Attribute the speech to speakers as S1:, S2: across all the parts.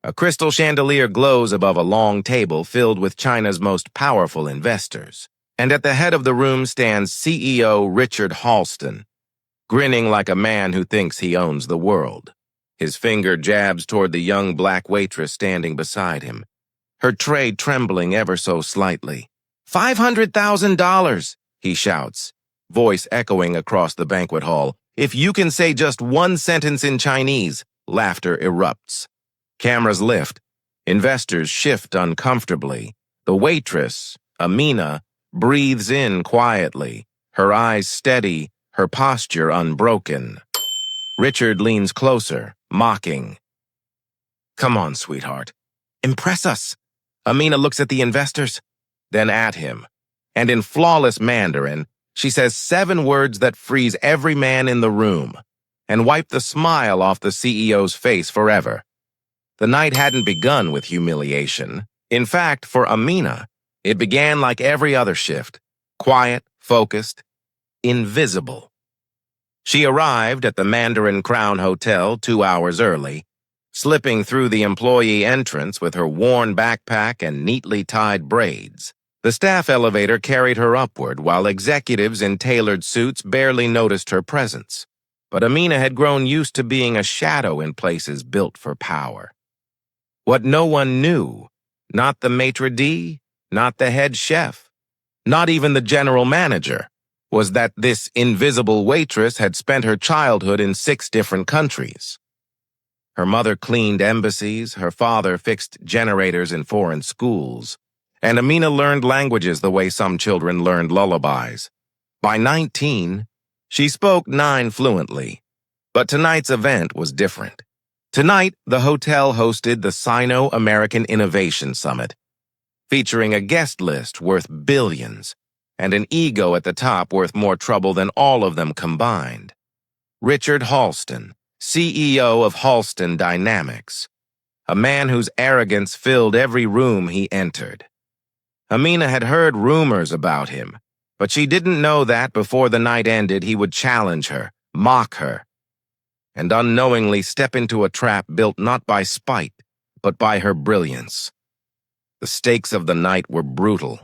S1: A crystal chandelier glows above a long table filled with China's most powerful investors. And at the head of the room stands CEO Richard Halston, grinning like a man who thinks he owns the world. His finger jabs toward the young black waitress standing beside him, her tray trembling ever so slightly. $500,000, he shouts, voice echoing across the banquet hall. If you can say just one sentence in Chinese, laughter erupts. Cameras lift. Investors shift uncomfortably. The waitress, Amina, breathes in quietly, her eyes steady, her posture unbroken. Richard leans closer, mocking. Come on, sweetheart. Impress us. Amina looks at the investors, then at him. And in flawless Mandarin, she says 7 words that freeze every man in the room and wipe the smile off the CEO's face forever. The night hadn't begun with humiliation. In fact, for Amina, it began like every other shift, quiet, focused, invisible. She arrived at the Mandarin Crown Hotel 2 hours early, slipping through the employee entrance with her worn backpack and neatly tied braids. The staff elevator carried her upward, while executives in tailored suits barely noticed her presence. But Amina had grown used to being a shadow in places built for power. What no one knew, not the maitre d', not the head chef, not even the general manager, was that this invisible waitress had spent her childhood in 6 different countries. Her mother cleaned embassies, her father fixed generators in foreign schools, and Amina learned languages the way some children learned lullabies. By 19, she spoke 9 fluently. But tonight's event was different. Tonight, the hotel hosted the Sino-American Innovation Summit, featuring a guest list worth billions and an ego at the top worth more trouble than all of them combined. Richard Halston, CEO of Halston Dynamics, a man whose arrogance filled every room he entered. Amina had heard rumors about him, but she didn't know that before the night ended he would challenge her, mock her, and unknowingly step into a trap built not by spite, but by her brilliance. The stakes of the night were brutal.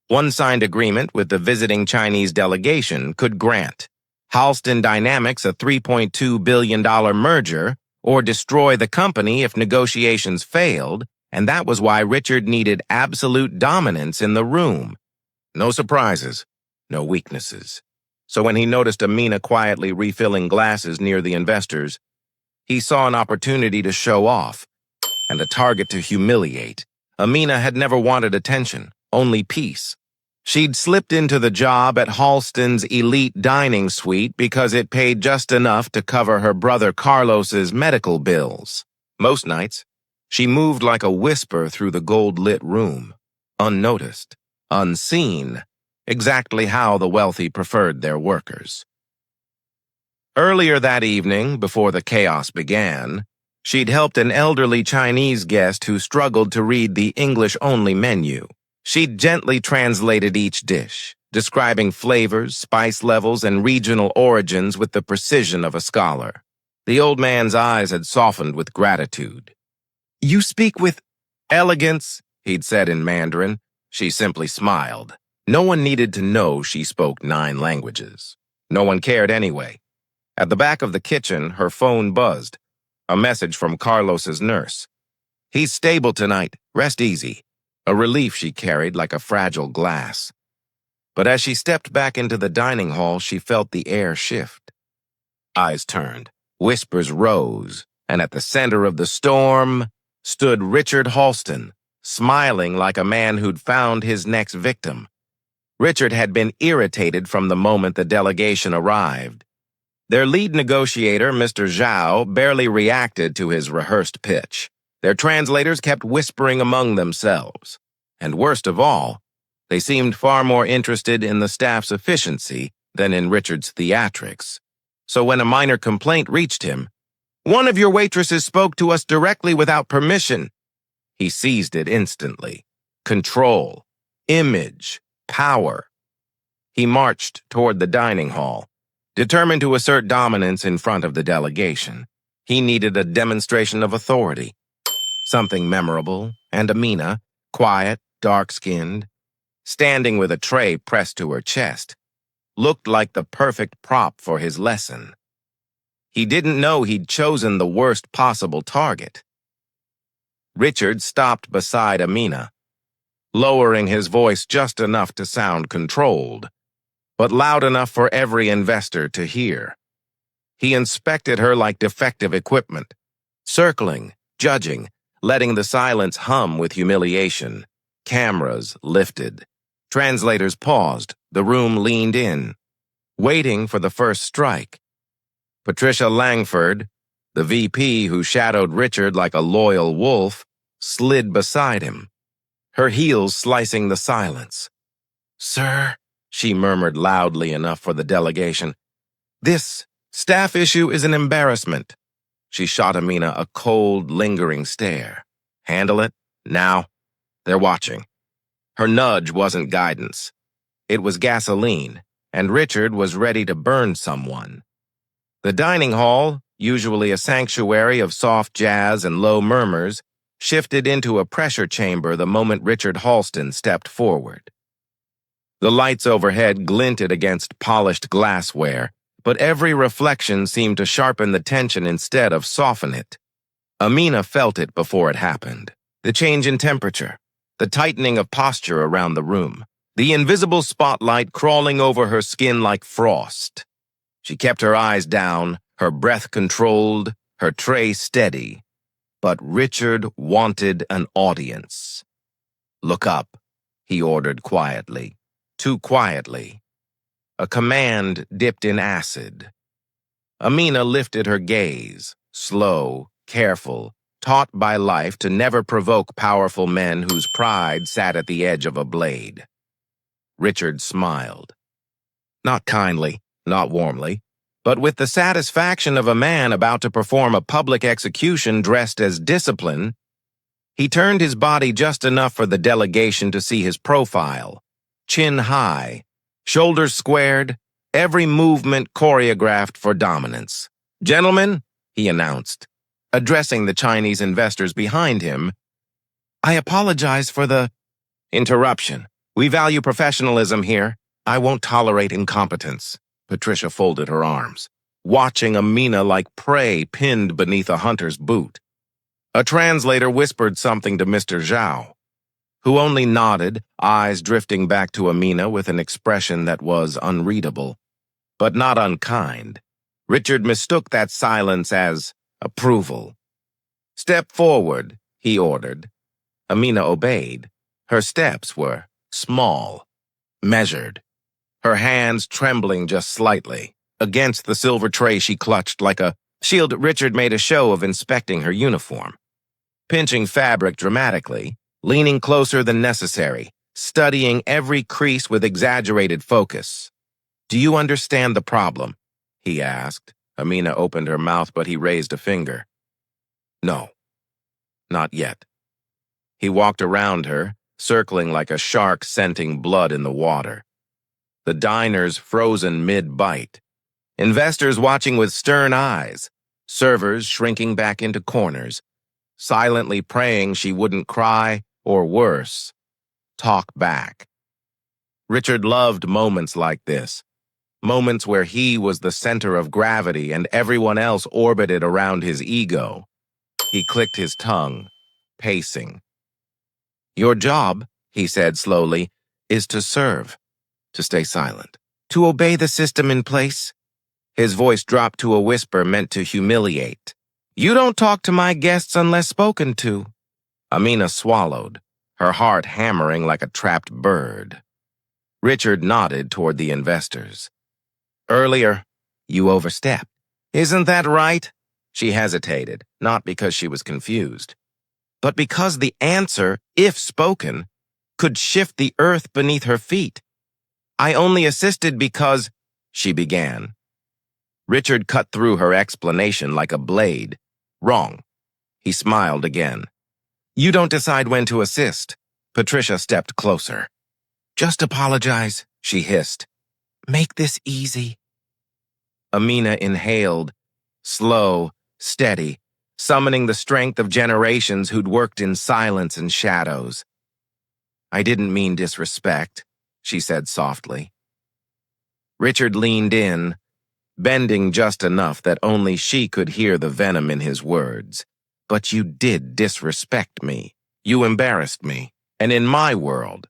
S1: One signed agreement with the visiting Chinese delegation could grant Halston Dynamics a $3.2 billion merger or destroy the company if negotiations failed, and that was why Richard needed absolute dominance in the room. No surprises, no weaknesses. So when he noticed Amina quietly refilling glasses near the investors, he saw an opportunity to show off and a target to humiliate. Amina had never wanted attention, only peace. She'd slipped into the job at Halston's elite dining suite because it paid just enough to cover her brother Carlos's medical bills. Most nights, she moved like a whisper through the gold-lit room, unnoticed, unseen, exactly how the wealthy preferred their workers. Earlier that evening, before the chaos began, she'd helped an elderly Chinese guest who struggled to read the English-only menu. She'd gently translated each dish, describing flavors, spice levels, and regional origins with the precision of a scholar. The old man's eyes had softened with gratitude. "You speak with elegance," he'd said in Mandarin. She simply smiled. No one needed to know she spoke 9 languages. No one cared anyway. At the back of the kitchen, her phone buzzed. A message from Carlos's nurse. "He's stable tonight. Rest easy." A relief she carried like a fragile glass. But as she stepped back into the dining hall, she felt the air shift. Eyes turned, whispers rose, and at the center of the storm stood Richard Halston, smiling like a man who'd found his next victim. Richard had been irritated from the moment the delegation arrived. Their lead negotiator, Mr. Zhao, barely reacted to his rehearsed pitch. Their translators kept whispering among themselves. And worst of all, they seemed far more interested in the staff's efficiency than in Richard's theatrics. So when a minor complaint reached him, "One of your waitresses spoke to us directly without permission," he seized it instantly. Control, image, power. He marched toward the dining hall, determined to assert dominance in front of the delegation. He needed a demonstration of authority. something memorable, and Amina, quiet, dark-skinned, standing with a tray pressed to her chest, looked like the perfect prop for his lesson. He didn't know he'd chosen the worst possible target. Richard stopped beside Amina, lowering his voice just enough to sound controlled, but loud enough for every investor to hear. He inspected her like defective equipment, circling, judging, letting the silence hum with humiliation. Cameras lifted. Translators paused. The room leaned in, waiting for the first strike. Patricia Langford, the VP who shadowed Richard like a loyal wolf, slid beside him, her heels slicing the silence. "Sir," she murmured loudly enough for the delegation, "this staff issue is an embarrassment." She shot Amina a cold, lingering stare. "Handle it, now. They're watching." Her nudge wasn't guidance. It was gasoline, and Richard was ready to burn someone. The dining hall, usually a sanctuary of soft jazz and low murmurs, shifted into a pressure chamber the moment Richard Halston stepped forward. The lights overhead glinted against polished glassware, but every reflection seemed to sharpen the tension instead of soften it. Amina felt it before it happened. The change in temperature, the tightening of posture around the room, the invisible spotlight crawling over her skin like frost. She kept her eyes down, her breath controlled, her tray steady. But Richard wanted an audience. "Look up," he ordered quietly, too quietly. A command dipped in acid. Amina lifted her gaze, slow, careful, taught by life to never provoke powerful men whose pride sat at the edge of a blade. Richard smiled. Not kindly, not warmly, but with the satisfaction of a man about to perform a public execution dressed as discipline. He turned his body just enough for the delegation to see his profile, chin high, shoulders squared, every movement choreographed for dominance. "Gentlemen," he announced, addressing the Chinese investors behind him, "I apologize for the interruption. We value professionalism here. I won't tolerate incompetence." Patricia folded her arms, watching Amina like prey pinned beneath a hunter's boot. A translator whispered something to Mr. Zhao, who only nodded, eyes drifting back to Amina with an expression that was unreadable, but not unkind. Richard mistook that silence as approval. "Step forward," he ordered. Amina obeyed. Her steps were small, measured, her hands trembling just slightly. Against the silver tray she clutched like a shield. Richard made a show of inspecting her uniform, pinching fabric dramatically, leaning closer than necessary, studying every crease with exaggerated focus. "Do you understand the problem?" he asked. Amina opened her mouth, but he raised a finger. "No, not yet." He walked around her, circling like a shark scenting blood in the water. The diners frozen mid-bite. Investors watching with stern eyes. Servers shrinking back into corners, silently praying she wouldn't cry or, worse, talk back. Richard loved moments like this. Moments where he was the center of gravity and everyone else orbited around his ego. He clicked his tongue, pacing. "Your job," he said slowly, "is to serve, to stay silent, to obey the system in place." His voice dropped to a whisper meant to humiliate. "You don't talk to my guests unless spoken to." Amina swallowed, her heart hammering like a trapped bird. Richard nodded toward the investors. "Earlier, you overstepped. Isn't that right?" She hesitated, not because she was confused, but because the answer, if spoken, could shift the earth beneath her feet. "I only assisted because," she began. Richard cut through her explanation like a blade. "Wrong." He smiled again. "You don't decide when to assist." Patricia stepped closer. "Just apologize," she hissed. "Make this easy." Amina inhaled, slow, steady, summoning the strength of generations who'd worked in silence and shadows. "I didn't mean disrespect," she said softly. Richard leaned in, bending just enough that only she could hear the venom in his words. "But you did disrespect me. You embarrassed me. And in my world,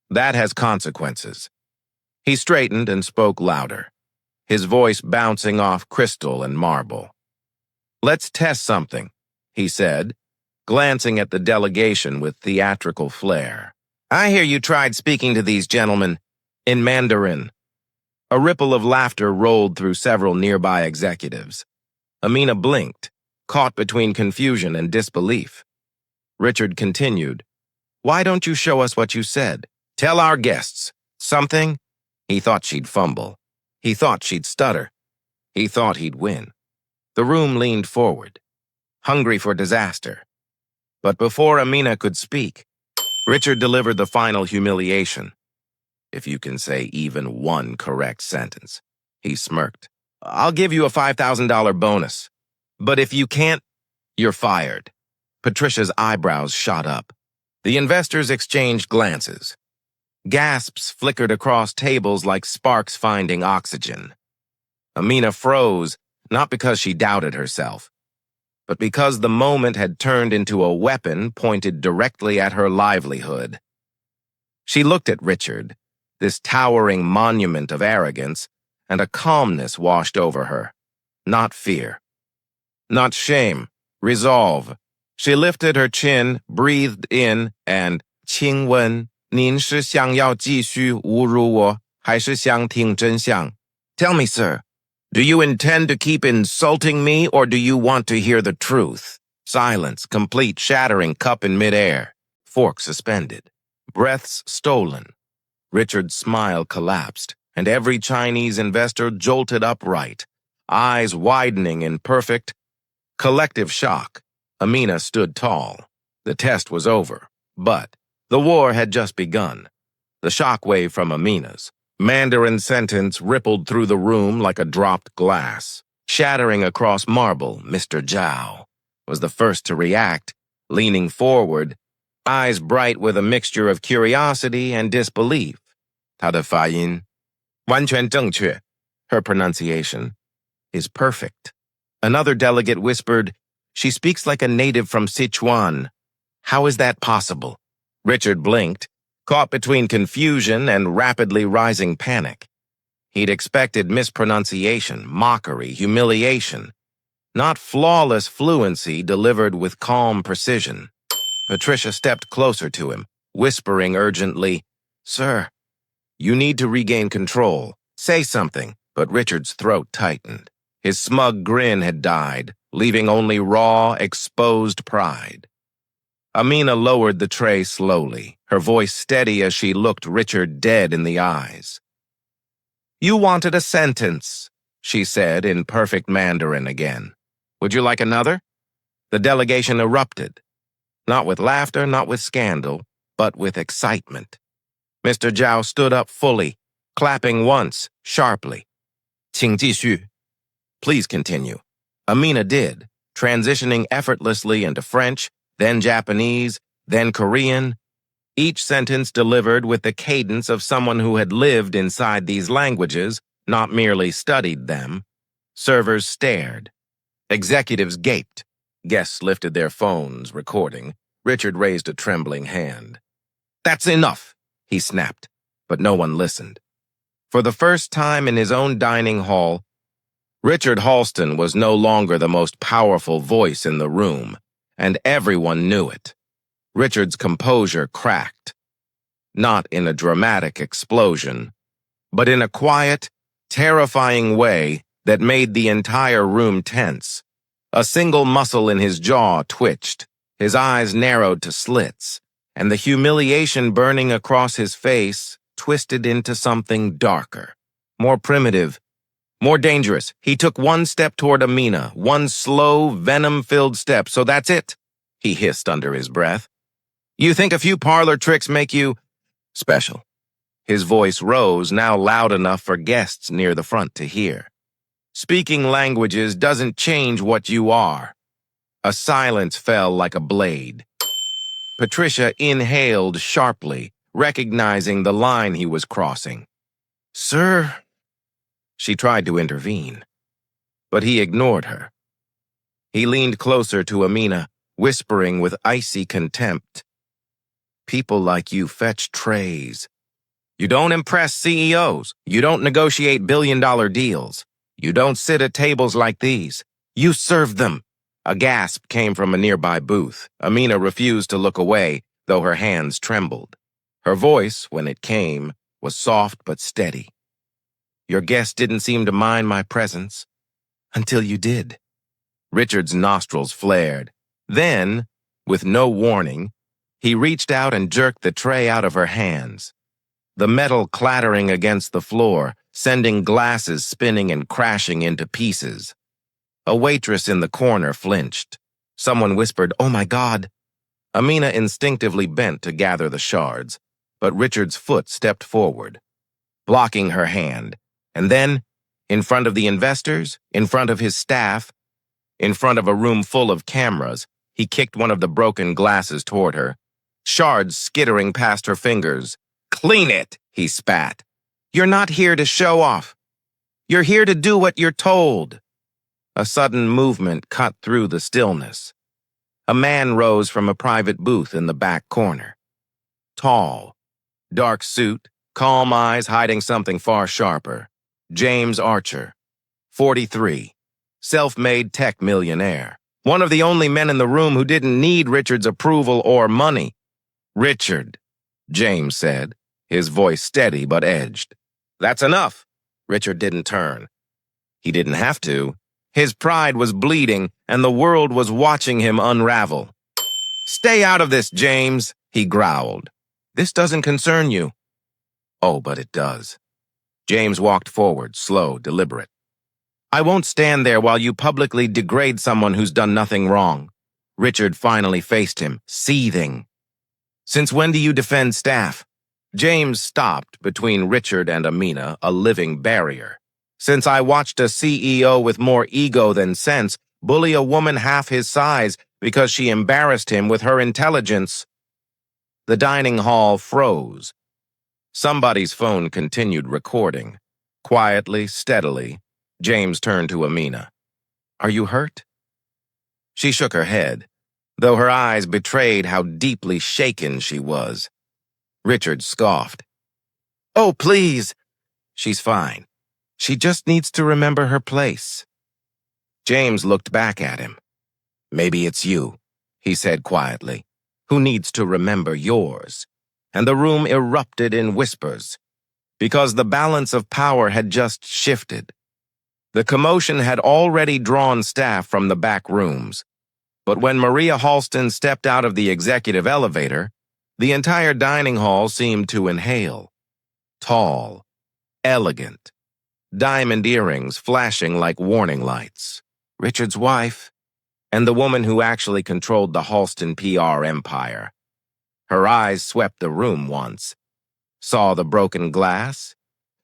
S1: that has consequences." He straightened and spoke louder, his voice bouncing off crystal and marble. "Let's test something," he said, glancing at the delegation with theatrical flair. "I hear you tried speaking to these gentlemen in Mandarin." A ripple of laughter rolled through several nearby executives. Amina blinked, caught between confusion and disbelief. Richard continued, "Why don't you show us what you said? Tell our guests something." He thought she'd fumble. He thought she'd stutter. He thought he'd win. The room leaned forward, hungry for disaster. But before Amina could speak, Richard delivered the final humiliation. "If you can say even one correct sentence," he smirked, "I'll give you a $5,000 bonus. But if you can't, you're fired." Patricia's eyebrows shot up. The investors exchanged glances. Gasps flickered across tables like sparks finding oxygen. Amina froze, not because she doubted herself, but because the moment had turned into a weapon pointed directly at her livelihood. She looked at Richard, this towering monument of arrogance, and a calmness washed over her. Not fear. Not shame. Resolve. She lifted her chin, breathed in, and, "请问您是想要继续侮辱我，还是想听真相? Tell me, sir, do you intend to keep insulting me, or do you want to hear the truth?" Silence, complete, shattering, cup in midair, fork suspended, breaths stolen. Richard's smile collapsed, and every Chinese investor jolted upright, eyes widening in perfect, collective shock. Amina stood tall. The test was over, but the war had just begun. The shockwave from Amina's Mandarin sentence rippled through the room like a dropped glass. Shattering across marble, Mr. Zhao was the first to react, leaning forward, eyes bright with a mixture of curiosity and disbelief. 他的发音完全正确. Her pronunciation is perfect. Another delegate whispered, "She speaks like a native from Sichuan. How is that possible?" Richard blinked, caught between confusion and rapidly rising panic. He'd expected mispronunciation, mockery, humiliation, not flawless fluency delivered with calm precision. Patricia stepped closer to him, whispering urgently, "Sir, you need to regain control. Say something." But Richard's throat tightened. His smug grin had died, leaving only raw, exposed pride. Amina lowered the tray slowly, her voice steady as she looked Richard dead in the eyes. "You wanted a sentence," she said in perfect Mandarin again. "Would you like another?" The delegation erupted, not with laughter, not with scandal, but with excitement. Mr. Zhao stood up fully, clapping once, sharply. 请继续. Please continue. Amina did, transitioning effortlessly into French, then Japanese, then Korean, each sentence delivered with the cadence of someone who had lived inside these languages, not merely studied them. Servers stared. Executives gaped. Guests lifted their phones, recording. Richard raised a trembling hand. "That's enough," he snapped, but no one listened. For the first time in his own dining hall, Richard Halston was no longer the most powerful voice in the room, and everyone knew it. Richard's composure cracked, not in a dramatic explosion, but in a quiet, terrifying way that made the entire room tense. A single muscle in his jaw twitched, his eyes narrowed to slits, and the humiliation burning across his face twisted into something darker, more primitive, more dangerous. He took one step toward Amina, one slow, venom-filled step. "So that's it," he hissed under his breath. "You think a few parlor tricks make you special?" His voice rose, now loud enough for guests near the front to hear. "Speaking languages doesn't change what you are. A silence fell like a blade. Patricia inhaled sharply, recognizing the line he was crossing. "Sir," she tried to intervene, but he ignored her. He leaned closer to Amina, whispering with icy contempt, "People like you fetch trays. You don't impress CEOs. You don't negotiate billion-dollar deals. You don't sit at tables like these. You serve them." A gasp came from a nearby booth. Amina refused to look away, though her hands trembled. Her voice, when it came, was soft but steady. "Your guest didn't seem to mind my presence. Until you did." Richard's nostrils flared. Then, with no warning, he reached out and jerked the tray out of her hands. The metal clattering against the floor, sending glasses spinning and crashing into pieces. A waitress in the corner flinched. Someone whispered, "Oh my God." Amina instinctively bent to gather the shards, but Richard's foot stepped forward, blocking her hand. And then, in front of the investors, in front of his staff, in front of a room full of cameras, he kicked one of the broken glasses toward her, shards skittering past her fingers. "Clean it," he spat. "You're not here to show off. You're here to do what you're told." A sudden movement cut through the stillness. A man rose from a private booth in the back corner. Tall, dark suit, calm eyes hiding something far sharper. James Archer, 43, self-made tech millionaire. One of the only men in the room who didn't need Richard's approval or money. "Richard," James said, his voice steady but edged. "That's enough." Richard didn't turn. He didn't have to. His pride was bleeding, and the world was watching him unravel. "Stay out of this, James," he growled. "This doesn't concern you." "Oh, but it does." James walked forward, slow, deliberate. "I won't stand there while you publicly degrade someone who's done nothing wrong." Richard finally faced him, seething. "Since when do you defend staff?" James stopped between Richard and Amina, a living barrier. "Since I watched a CEO with more ego than sense bully a woman half his size because she embarrassed him with her intelligence." The dining hall froze. Somebody's phone continued recording. Quietly, steadily, James turned to Amina. "Are you hurt?" She shook her head, though her eyes betrayed how deeply shaken she was. Richard scoffed. "Oh, please." "She's fine. She just needs to remember her place." James looked back at him. "Maybe it's you," he said quietly, "who needs to remember yours." And the room erupted in whispers, because the balance of power had just shifted. The commotion had already drawn staff from the back rooms, but when Maria Halston stepped out of the executive elevator, the entire dining hall seemed to inhale. Tall, elegant, diamond earrings flashing like warning lights. Richard's wife, and the woman who actually controlled the Halston PR empire. Her eyes swept the room once, saw the broken glass,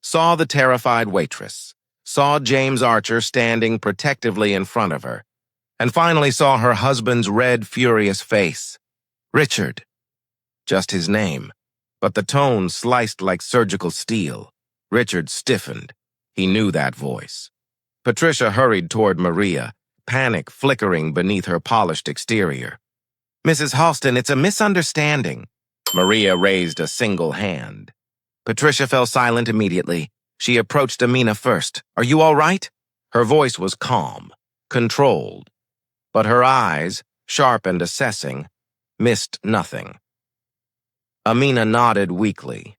S1: saw the terrified waitress, saw James Archer standing protectively in front of her, and finally saw her husband's red, furious face. Richard. Just his name, but the tone sliced like surgical steel. Richard stiffened. He knew that voice. Patricia hurried toward Maria, panic flickering beneath her polished exterior. "Mrs. Halston, it's a misunderstanding." Maria raised a single hand. Patricia fell silent immediately. She approached Amina first. "Are you all right?" Her voice was calm, controlled, but her eyes, sharp and assessing, missed nothing. Amina nodded weakly.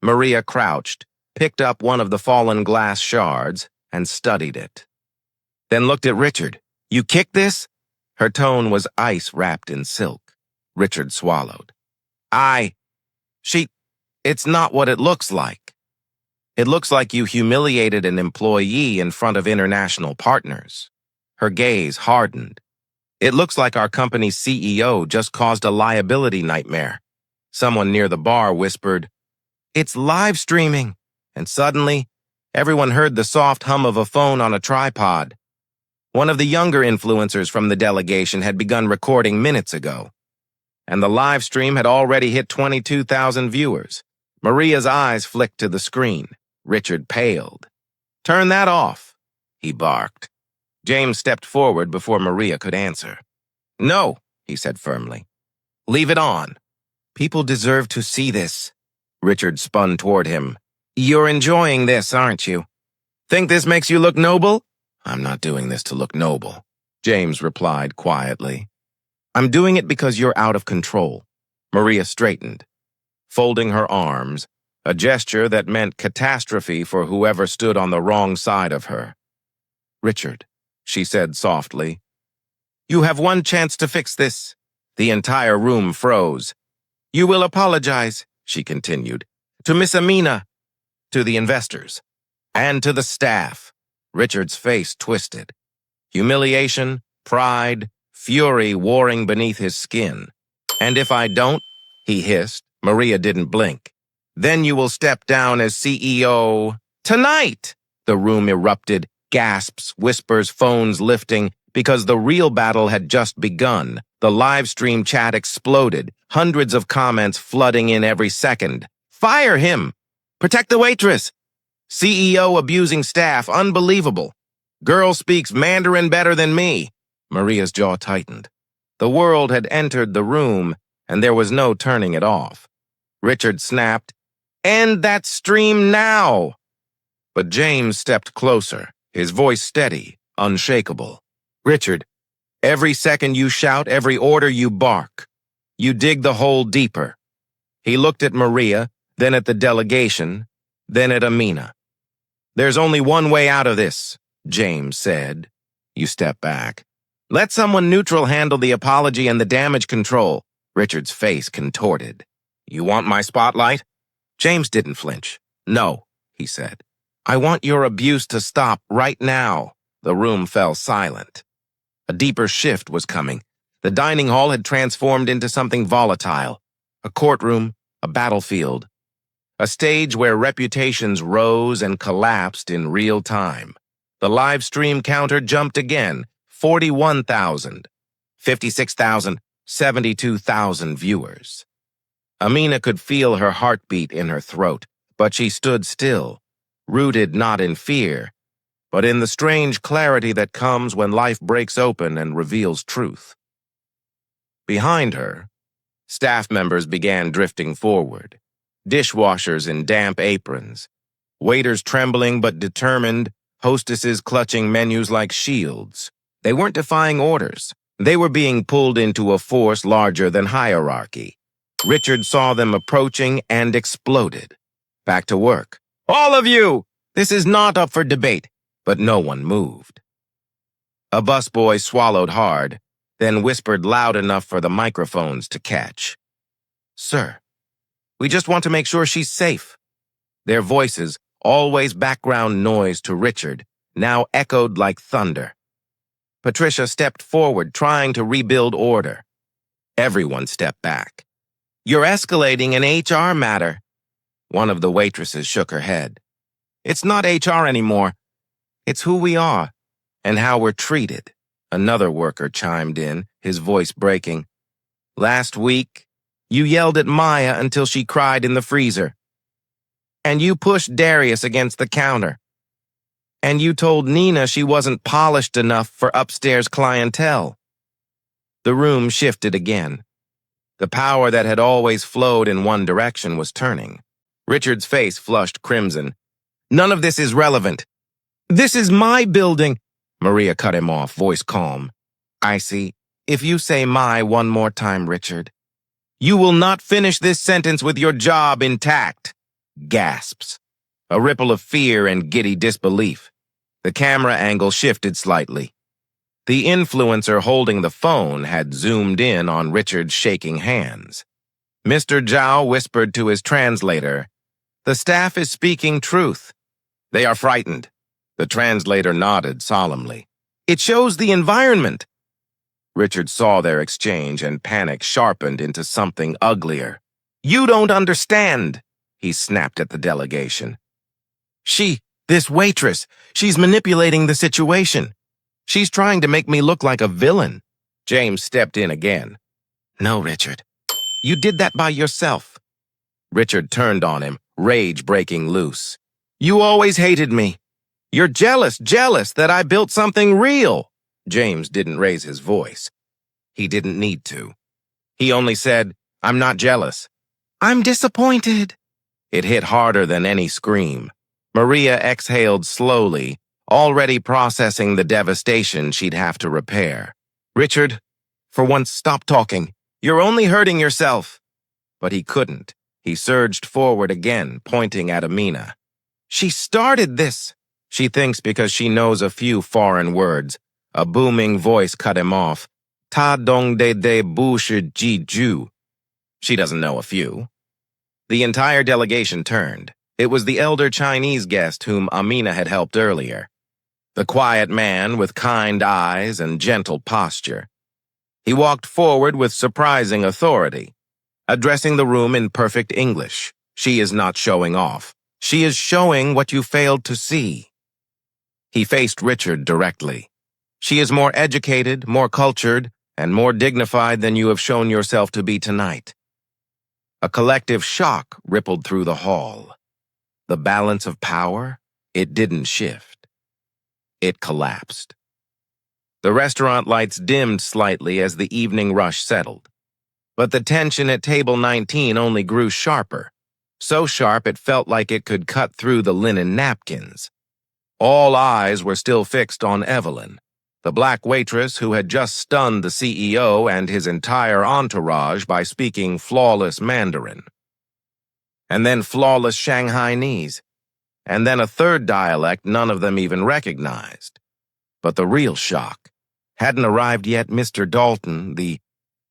S1: Maria crouched, picked up one of the fallen glass shards, and studied it. Then looked at Richard. "You kicked this?" Her tone was ice wrapped in silk. Richard swallowed. It's not what it looks like. It looks like you humiliated an employee in front of international partners." Her gaze hardened. "It looks like our company's CEO just caused a liability nightmare." Someone near the bar whispered, "It's live streaming," and suddenly, everyone heard the soft hum of a phone on a tripod. One of the younger influencers from the delegation had begun recording minutes ago, and the live stream had already hit 22,000 viewers. Maria's eyes flicked to the screen. Richard paled. "Turn that off," he barked. James stepped forward before Maria could answer. "No," he said firmly. "Leave it on." "People deserve to see this." Richard spun toward him. "You're enjoying this, aren't you? Think this makes you look noble?" "I'm not doing this to look noble," James replied quietly. "I'm doing it because you're out of control." Maria straightened, folding her arms, a gesture that meant catastrophe for whoever stood on the wrong side of her. "Richard," she said softly, "you have one chance to fix this." The entire room froze. "You will apologize," she continued, "to Miss Amina, to the investors, and to the staff." Richard's face twisted. Humiliation, pride, fury warring beneath his skin. "And if I don't," he hissed. Maria didn't blink. "Then you will step down as CEO tonight." The room erupted, gasps, whispers, phones lifting, because the real battle had just begun. The live stream chat exploded, hundreds of comments flooding in every second. "Fire him! Protect the waitress! CEO abusing staff, unbelievable! Girl speaks Mandarin better than me!" Maria's jaw tightened. The world had entered the room, and there was no turning it off. Richard snapped, "End that stream now!" But James stepped closer, his voice steady, unshakable. "Richard, every second you shout, every order you bark, you dig the hole deeper." He looked at Maria, then at the delegation, then at Amina. "There's only one way out of this," James said. You step back. "Let someone neutral handle the apology and the damage control." Richard's face contorted. "You want my spotlight?" James didn't flinch. "No," he said. "I want your abuse to stop right now." The room fell silent. A deeper shift was coming. The dining hall had transformed into something volatile. A courtroom, a battlefield. A stage where reputations rose and collapsed in real time. The live stream counter jumped again, 41,000, 56,000, 72,000 viewers. Amina could feel her heartbeat in her throat, but she stood still, rooted not in fear, but in the strange clarity that comes when life breaks open and reveals truth. Behind her, staff members began drifting forward. Dishwashers in damp aprons, waiters trembling but determined, hostesses clutching menus like shields. They weren't defying orders. They were being pulled into a force larger than hierarchy. Richard saw them approaching and exploded. "Back to work. All of you! This is not up for debate." But no one moved. A busboy swallowed hard, then whispered loud enough for the microphones to catch. "Sir, we just want to make sure she's safe." Their voices, always background noise to Richard, now echoed like thunder. Patricia stepped forward, trying to rebuild order. Everyone stepped back. "You're escalating an HR matter." One of the waitresses shook her head. "It's not HR anymore. It's who we are and how we're treated." Another worker chimed in, his voice breaking. "Last week, you yelled at Maya until she cried in the freezer. And you pushed Darius against the counter. And you told Nina she wasn't polished enough for upstairs clientele." The room shifted again. The power that had always flowed in one direction was turning. Richard's face flushed crimson. "None of this is relevant. This is my building." Maria cut him off, voice calm. "I see. If you say my one more time, Richard, you will not finish this sentence with your job intact." Gasps. A ripple of fear and giddy disbelief. The camera angle shifted slightly. The influencer holding the phone had zoomed in on Richard's shaking hands. Mr. Zhao whispered to his translator, "The staff is speaking truth. They are frightened." The translator nodded solemnly. "It shows the environment." Richard saw their exchange and panic sharpened into something uglier. "You don't understand," he snapped at the delegation. This waitress, she's manipulating the situation. She's trying to make me look like a villain. James stepped in again. No, Richard. You did that by yourself. Richard turned on him, rage breaking loose. You always hated me. You're jealous that I built something real. James didn't raise his voice. He didn't need to. He only said, I'm not jealous. I'm disappointed. It hit harder than any scream. Maria exhaled slowly, already processing the devastation she'd have to repair. Richard, for once, stop talking. You're only hurting yourself. But he couldn't. He surged forward again, pointing at Amina. She started this. She thinks because she knows a few foreign words. A booming voice cut him off. Ta dong de bu shi ji ju. She doesn't know a few. The entire delegation turned. It was the elder Chinese guest whom Amina had helped earlier. The quiet man with kind eyes and gentle posture. He walked forward with surprising authority, addressing the room in perfect English. She is not showing off. She is showing what you failed to see. He faced Richard directly. She is more educated, more cultured, and more dignified than you have shown yourself to be tonight. A collective shock rippled through the hall. The balance of power, it didn't shift. It collapsed. The restaurant lights dimmed slightly as the evening rush settled. But the tension at table 19 only grew sharper, so sharp it felt like it could cut through the linen napkins. All eyes were still fixed on Evelyn, the black waitress who had just stunned the CEO and his entire entourage by speaking flawless Mandarin. And then flawless Shanghainese. And then a third dialect none of them even recognized. But the real shock hadn't arrived yet. Mr. Dalton, the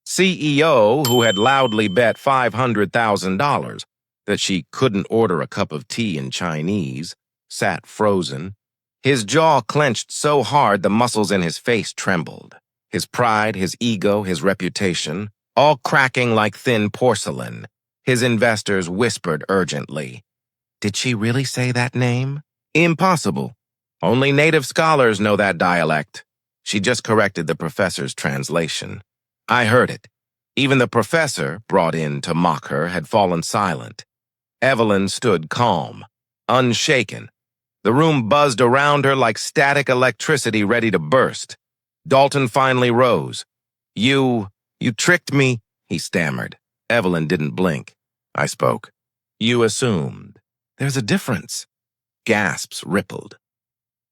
S1: CEO who had loudly bet $500,000 that she couldn't order a cup of tea in Chinese, sat frozen. His jaw clenched so hard the muscles in his face trembled. His pride, his ego, his reputation, all cracking like thin porcelain. His investors whispered urgently. Did she really say that name? Impossible. Only native scholars know that dialect. She just corrected the professor's translation. I heard it. Even the professor, brought in to mock her, had fallen silent. Evelyn stood calm, unshaken. The room buzzed around her like static electricity ready to burst. Dalton finally rose. You tricked me, he stammered. Evelyn didn't blink. I spoke. You assumed. There's a difference. Gasps rippled.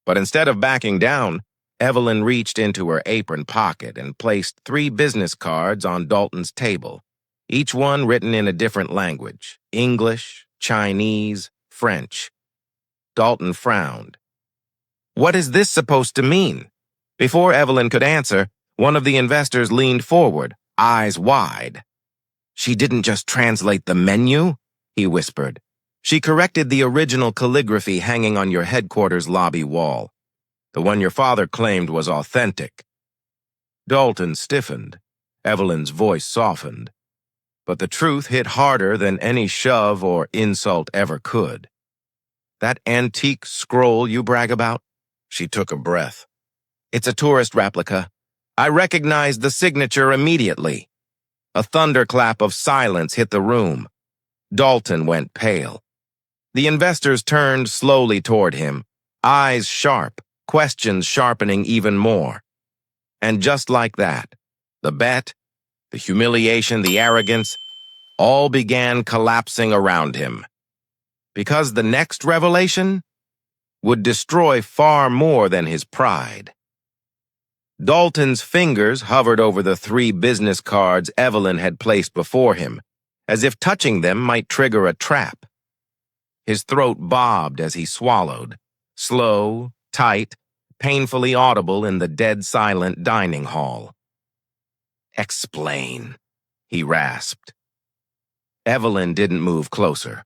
S1: But instead of backing down, Evelyn reached into her apron pocket and placed 3 business cards on Dalton's table, each one written in a different language, English, Chinese, French. Dalton frowned. What is this supposed to mean? Before Evelyn could answer, one of the investors leaned forward, eyes wide. She didn't just translate the menu, he whispered. She corrected the original calligraphy hanging on your headquarters lobby wall. The one your father claimed was authentic. Dalton stiffened. Evelyn's voice softened. But the truth hit harder than any shove or insult ever could. That antique scroll you brag about? She took a breath. It's a tourist replica. I recognized the signature immediately. A thunderclap of silence hit the room. Dalton went pale. The investors turned slowly toward him, eyes sharp, questions sharpening even more. And just like that, the bet, the humiliation, the arrogance, all began collapsing around him. Because the next revelation would destroy far more than his pride. Dalton's fingers hovered over the 3 business cards Evelyn had placed before him, as if touching them might trigger a trap. His throat bobbed as he swallowed, slow, tight, painfully audible in the dead-silent dining hall. Explain, he rasped. Evelyn didn't move closer.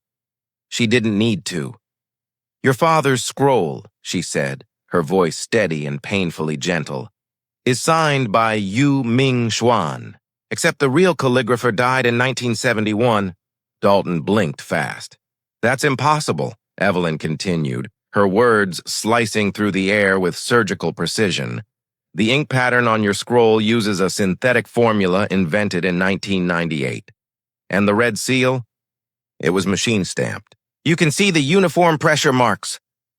S1: She didn't need to. Your father's scroll, she said, her voice steady and painfully gentle, is signed by Yu Ming Xuan, except the real calligrapher died in 1971. Dalton blinked fast. That's impossible, Evelyn continued, her words slicing through the air with surgical precision. The ink pattern on your scroll uses a synthetic formula invented in 1998. And the red seal? It was machine-stamped. You can see the uniform pressure marks.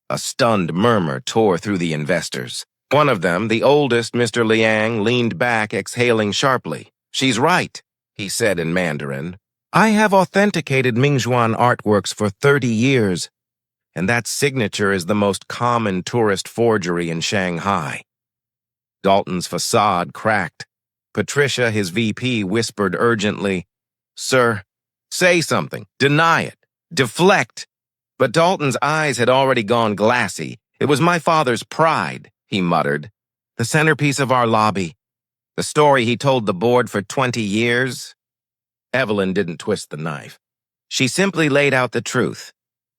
S1: A stunned murmur tore through the investors. One of them, the oldest, Mr. Liang, leaned back, exhaling sharply. "She's right," he said in Mandarin. "I have authenticated Mingxuan artworks for 30 years, and that signature is the most common tourist forgery in Shanghai." Dalton's facade cracked. Patricia, his VP, whispered urgently, "Sir, say something. Deny it. Deflect." But Dalton's eyes had already gone glassy. "It was my father's pride," he muttered. "The centerpiece of our lobby. The story he told the board for 20 years. Evelyn didn't twist the knife. She simply laid out the truth.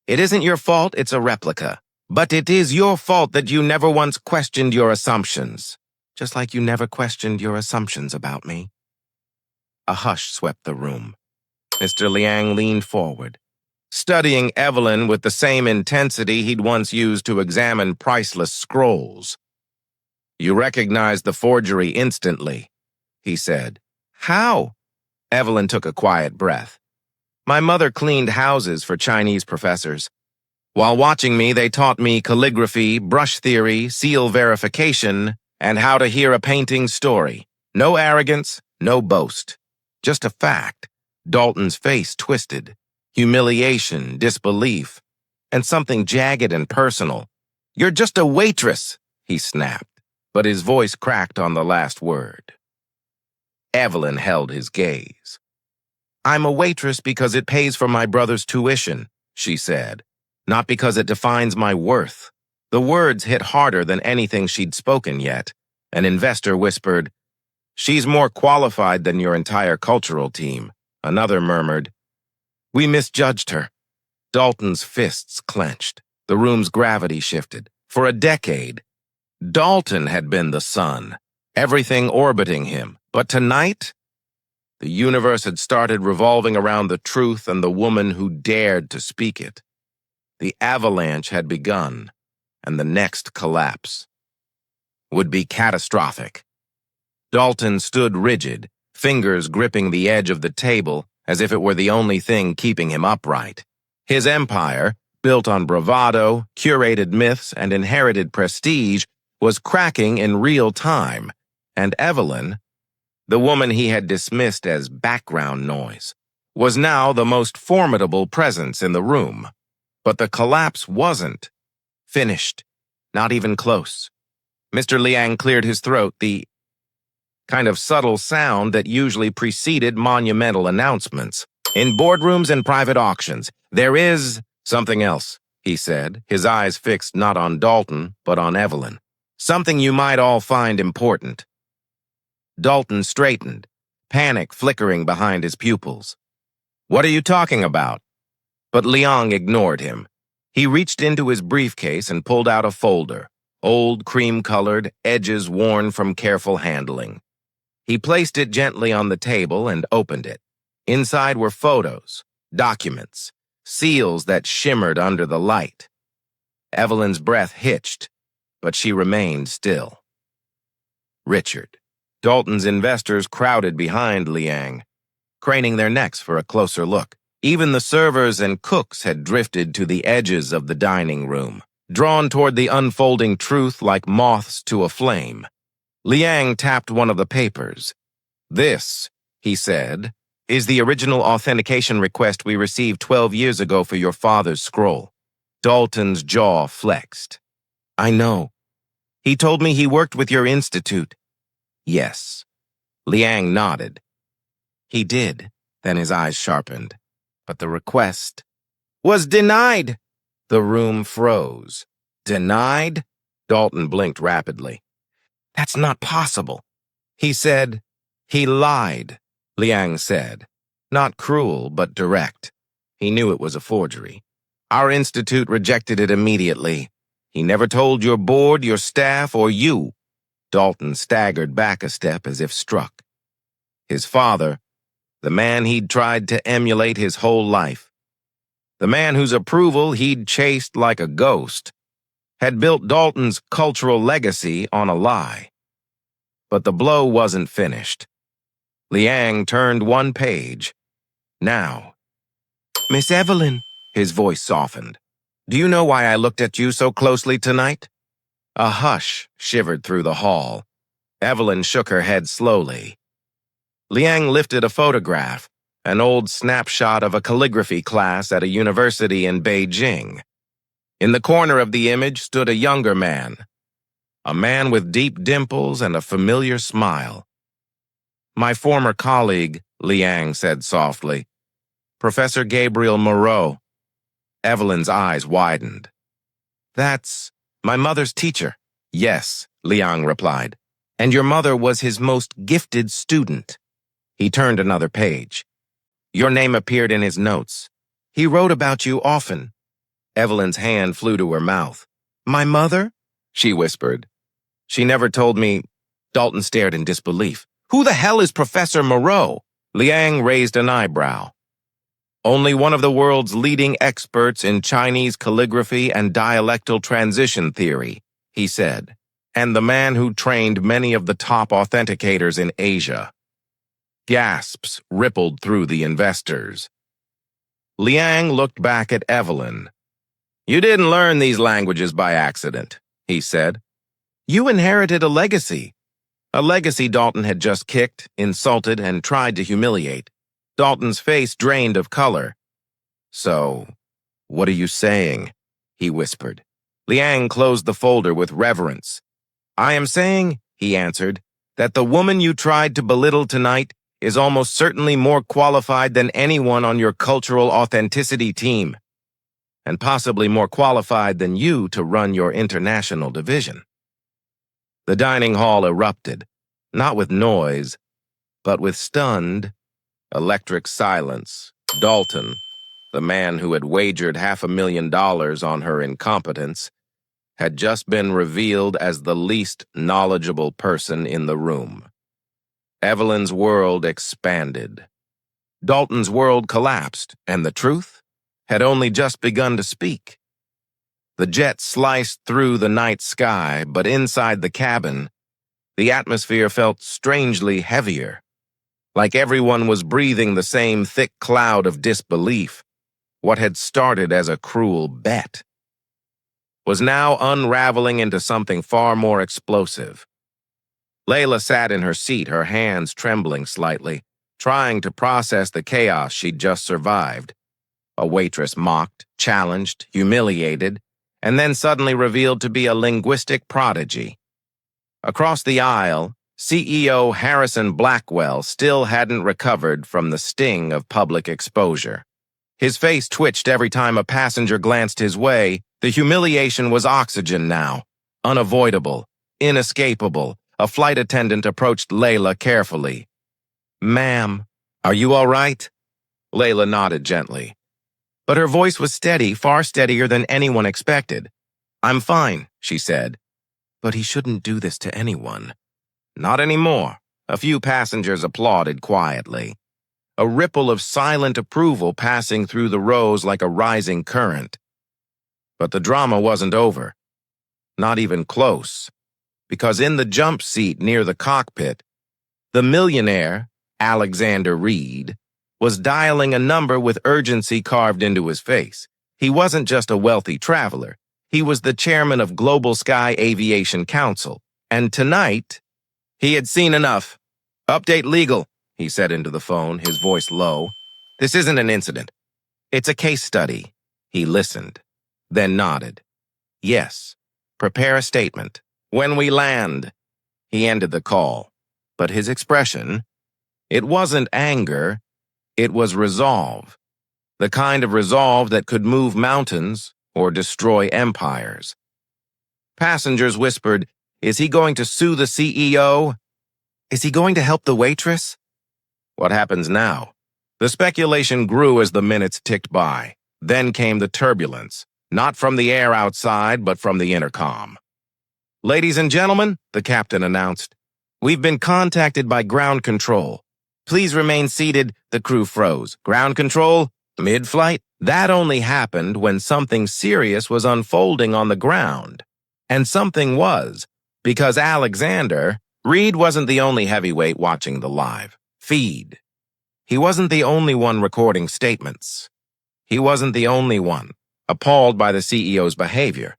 S1: "It isn't your fault it's a replica. But it is your fault that you never once questioned your assumptions. Just like you never questioned your assumptions about me." A hush swept the room. Mr. Liang leaned forward, studying Evelyn with the same intensity he'd once used to examine priceless scrolls. "You recognized the forgery instantly," he said. "How?" Evelyn took a quiet breath. "My mother cleaned houses for Chinese professors. While watching me, they taught me calligraphy, brush theory, seal verification, and how to hear a painting's story. No arrogance, no boast. Just a fact." Dalton's face twisted. Humiliation, disbelief, and something jagged and personal. "You're just a waitress," he snapped, but his voice cracked on the last word. Evelyn held his gaze. "I'm a waitress because it pays for my brother's tuition," she said, "not because it defines my worth." The words hit harder than anything she'd spoken yet. An investor whispered, "She's more qualified than your entire cultural team." Another murmured, "We misjudged her." Dalton's fists clenched. The room's gravity shifted. For a decade, Dalton had been the sun, everything orbiting him. But tonight, the universe had started revolving around the truth and the woman who dared to speak it. The avalanche had begun, and the next collapse would be catastrophic. Dalton stood rigid, fingers gripping the edge of the table as if it were the only thing keeping him upright. His empire, built on bravado, curated myths, and inherited prestige, was cracking in real time, and Evelyn, the woman he had dismissed as background noise, was now the most formidable presence in the room. But the collapse wasn't finished, not even close. Mr. Liang cleared his throat, the kind of subtle sound that usually preceded monumental announcements. "In boardrooms and private auctions, there is something else," he said, his eyes fixed not on Dalton, but on Evelyn. "Something you might all find important." Dalton straightened, panic flickering behind his pupils. "What are you talking about?" But Liang ignored him. He reached into his briefcase and pulled out a folder, old, cream-colored, edges worn from careful handling. He placed it gently on the table and opened it. Inside were photos, documents, seals that shimmered under the light. Evelyn's breath hitched, but she remained still. Richard. Dalton's investors crowded behind Liang, craning their necks for a closer look. Even the servers and cooks had drifted to the edges of the dining room, drawn toward the unfolding truth like moths to a flame. Liang tapped one of the papers. "This," he said, "is the original authentication request we received 12 years ago for your father's scroll." Dalton's jaw flexed. "I know. He told me he worked with your institute." "Yes." Liang nodded. "He did." Then his eyes sharpened. "But the request was denied." The room froze. "Denied?" Dalton blinked rapidly. "That's not possible." He said, "He lied," Liang said. Not cruel, but direct. He knew it was a forgery. "Our institute rejected it immediately. He never told your board, your staff, or you." Dalton staggered back a step as if struck. His father, the man he'd tried to emulate his whole life, the man whose approval he'd chased like a ghost, had built Dalton's cultural legacy on a lie. But the blow wasn't finished. Liang turned one page. Now, Miss Evelyn, his voice softened. Do you know why I looked at you so closely tonight? A hush shivered through the hall. Evelyn shook her head slowly. Liang lifted a photograph, an old snapshot of a calligraphy class at a university in Beijing. In the corner of the image stood a younger man, a man with deep dimples and a familiar smile. My former colleague, Liang said softly. Professor Gabriel Moreau. Evelyn's eyes widened. That's my mother's teacher. Yes, Liang replied. And your mother was his most gifted student. He turned another page. Your name appeared in his notes. He wrote about you often. Evelyn's hand flew to her mouth. My mother? She whispered. She never told me. Dalton stared in disbelief. Who the hell is Professor Moreau? Liang raised an eyebrow. Only one of the world's leading experts in Chinese calligraphy and dialectal transition theory, he said, and the man who trained many of the top authenticators in Asia. Gasps rippled through the investors. Liang looked back at Evelyn. You didn't learn these languages by accident, he said. You inherited a legacy Dalton had just kicked, insulted, and tried to humiliate. Dalton's face drained of color. So, what are you saying? He whispered. Liang closed the folder with reverence. I am saying, he answered, that the woman you tried to belittle tonight is almost certainly more qualified than anyone on your cultural authenticity team, and possibly more qualified than you to run your international division. The dining hall erupted, not with noise, but with stunned, electric silence. Dalton, the man who had wagered $500,000 on her incompetence, had just been revealed as the least knowledgeable person in the room. Evelyn's world expanded. Dalton's world collapsed, and the truth had only just begun to speak. The jet sliced through the night sky, but inside the cabin, the atmosphere felt strangely heavier, like everyone was breathing the same thick cloud of disbelief. What had started as a cruel bet was now unraveling into something far more explosive. Layla sat in her seat, her hands trembling slightly, trying to process the chaos she'd just survived. A waitress mocked, challenged, humiliated, and then suddenly revealed to be a linguistic prodigy. Across the aisle, CEO Harrison Blackwell still hadn't recovered from the sting of public exposure. His face twitched every time a passenger glanced his way. The humiliation was oxygen now, unavoidable, inescapable. A flight attendant approached Layla carefully. Ma'am, are you all right? Layla nodded gently. But her voice was steady, far steadier than anyone expected. I'm fine, she said. But he shouldn't do this to anyone. Not anymore. A few passengers applauded quietly. A ripple of silent approval passing through the rows like a rising current. But the drama wasn't over. Not even close. Because in the jump seat near the cockpit, the millionaire, Alexander Reed, was dialing a number with urgency carved into his face. He wasn't just a wealthy traveler. He was the chairman of Global Sky Aviation Council. And tonight, he had seen enough. Update legal, he said into the phone, his voice low. This isn't an incident. It's a case study. He listened, then nodded. Yes, prepare a statement. When we land. He ended the call. But his expression, it wasn't anger, it was resolve. The kind of resolve that could move mountains or destroy empires. Passengers whispered, is he going to sue the CEO? Is he going to help the waitress? What happens now? The speculation grew as the minutes ticked by. Then came the turbulence, not from the air outside, but from the intercom. Ladies and gentlemen, the captain announced, we've been contacted by ground control. Please remain seated. The crew froze. Ground control? Mid-flight? That only happened when something serious was unfolding on the ground. And something was, because Alexander, Reed wasn't the only heavyweight watching the live feed. He wasn't the only one recording statements. He wasn't the only one appalled by the CEO's behavior.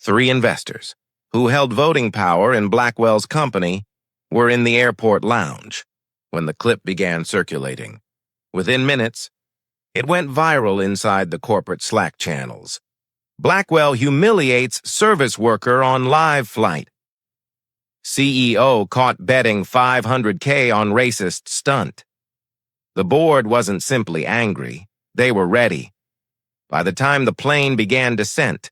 S1: 3 investors, who held voting power in Blackwell's company, were in the airport lounge when the clip began circulating. Within minutes, it went viral inside the corporate Slack channels. Blackwell humiliates service worker on live flight. CEO caught betting $500K on racist stunt. The board wasn't simply angry, they were ready. By the time the plane began descent,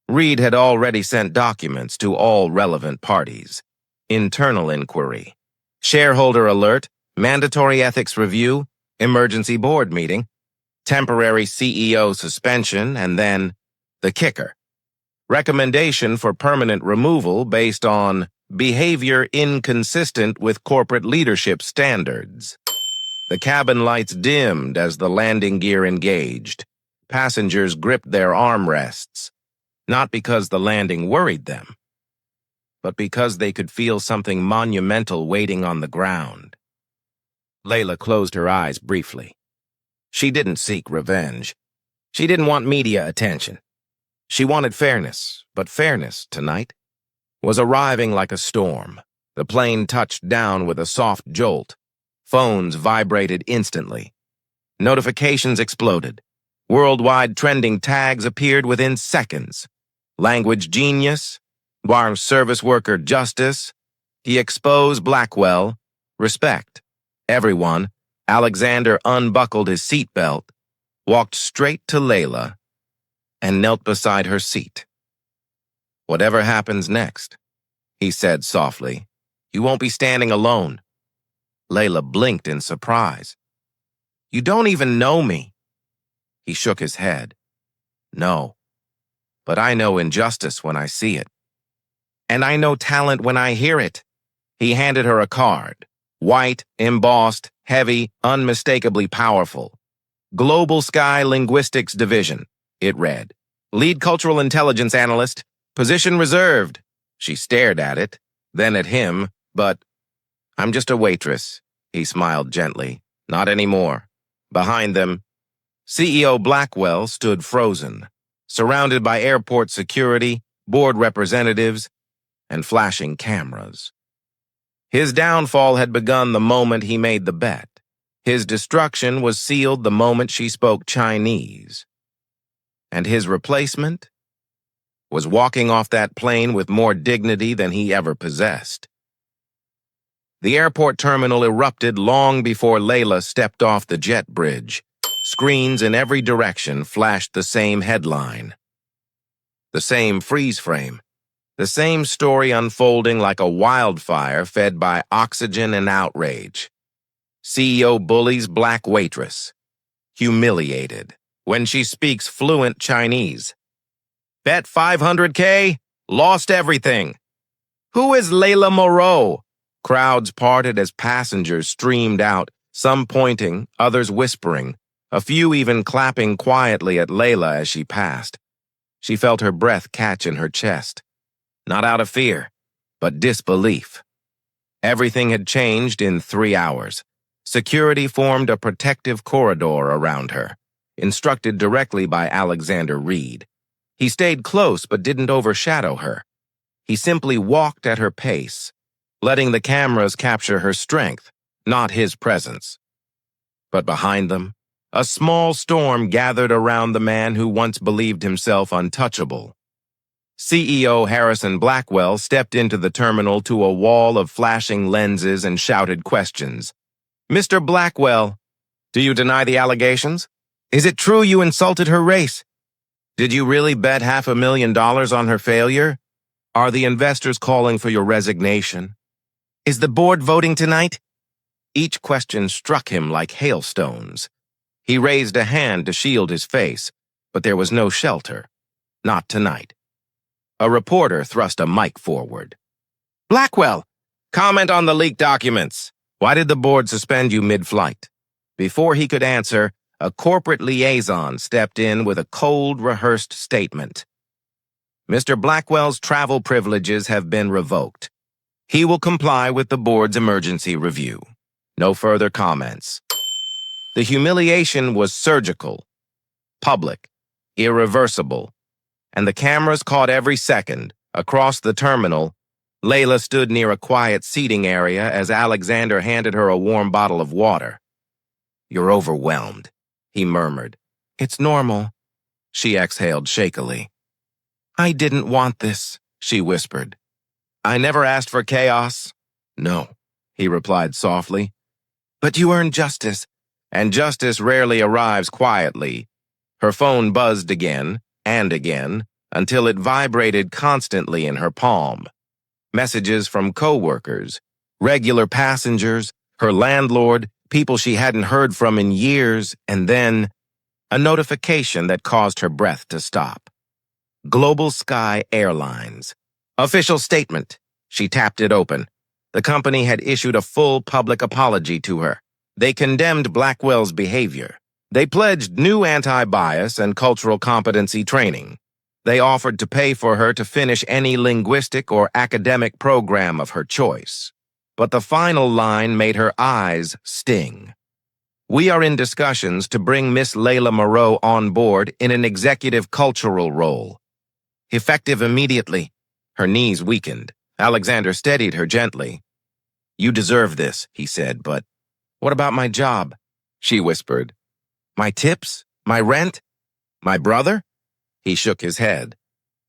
S1: Reed had already sent documents to all relevant parties. Internal inquiry, shareholder alert, mandatory ethics review, emergency board meeting, temporary CEO suspension, and then the kicker. Recommendation for permanent removal based on behavior inconsistent with corporate leadership standards. The cabin lights dimmed as the landing gear engaged. Passengers gripped their armrests, not because the landing worried them, but because they could feel something monumental waiting on the ground. Layla closed her eyes briefly. She didn't seek revenge. She didn't want media attention. She wanted fairness, but fairness, tonight, was arriving like a storm. The plane touched down with a soft jolt. Phones vibrated instantly. Notifications exploded. Worldwide trending tags appeared within seconds. Language genius, warm service worker justice, he exposed Blackwell, respect. Everyone, Alexander unbuckled his seatbelt, walked straight to Layla, and knelt beside her seat. Whatever happens next, he said softly, you won't be standing alone. Layla blinked in surprise. You don't even know me. He shook his head. No, but I know injustice when I see it. And I know talent when I hear it. He handed her a card. White, embossed, heavy, unmistakably powerful. Global Sky Linguistics Division, it read. Lead Cultural Intelligence Analyst, position reserved. She stared at it, then at him, but I'm just a waitress, he smiled gently. Not anymore. Behind them, CEO Blackwell stood frozen, surrounded by airport security, board representatives, and flashing cameras. His downfall had begun the moment he made the bet. His destruction was sealed the moment she spoke Chinese. And his replacement was walking off that plane with more dignity than he ever possessed. The airport terminal erupted long before Layla stepped off the jet bridge. Screens in every direction flashed the same headline. The same freeze frame. The same story unfolding like a wildfire fed by oxygen and outrage. CEO bullies Black waitress. Humiliated when she speaks fluent Chinese. Bet $500K, lost everything. Who is Layla Moreau? Crowds parted as passengers streamed out, some pointing, others whispering, a few even clapping quietly at Layla as she passed. She felt her breath catch in her chest. Not out of fear, but disbelief. Everything had changed in 3 hours. Security formed a protective corridor around her, instructed directly by Alexander Reed. He stayed close but didn't overshadow her. He simply walked at her pace, letting the cameras capture her strength, not his presence. But behind them, a small storm gathered around the man who once believed himself untouchable. CEO Harrison Blackwell stepped into the terminal to a wall of flashing lenses and shouted questions. Mr. Blackwell, do you deny the allegations? Is it true you insulted her race? Did you really bet $500,000 on her failure? Are the investors calling for your resignation? Is the board voting tonight? Each question struck him like hailstones. He raised a hand to shield his face, but there was no shelter. Not tonight. A reporter thrust a mic forward. Blackwell, comment on the leaked documents. Why did the board suspend you mid-flight? Before he could answer, a corporate liaison stepped in with a cold, rehearsed statement. Mr. Blackwell's travel privileges have been revoked. He will comply with the board's emergency review. No further comments. The humiliation was surgical, public, irreversible, and the cameras caught every second. Across the terminal, Layla stood near a quiet seating area as Alexander handed her a warm bottle of water. "You're overwhelmed," he murmured. "It's normal," she exhaled shakily. "I didn't want this," she whispered. "I never asked for chaos." "No," he replied softly. "But you earned justice." "And justice rarely arrives quietly." Her phone buzzed again and again until it vibrated constantly in her palm. Messages from coworkers, regular passengers, her landlord, people she hadn't heard from in years, and then a notification that caused her breath to stop. Global Sky Airlines. Official statement. She tapped it open. The company had issued a full public apology to her. They condemned Blackwell's behavior. They pledged new anti-bias and cultural competency training. They offered to pay for her to finish any linguistic or academic program of her choice. But the final line made her eyes sting. "We are in discussions to bring Miss Layla Moreau on board in an executive cultural role. Effective immediately." Her knees weakened. Alexander steadied her gently. "You deserve this," he said, "but what about my job?" She whispered. "My tips? My rent? My brother?" He shook his head.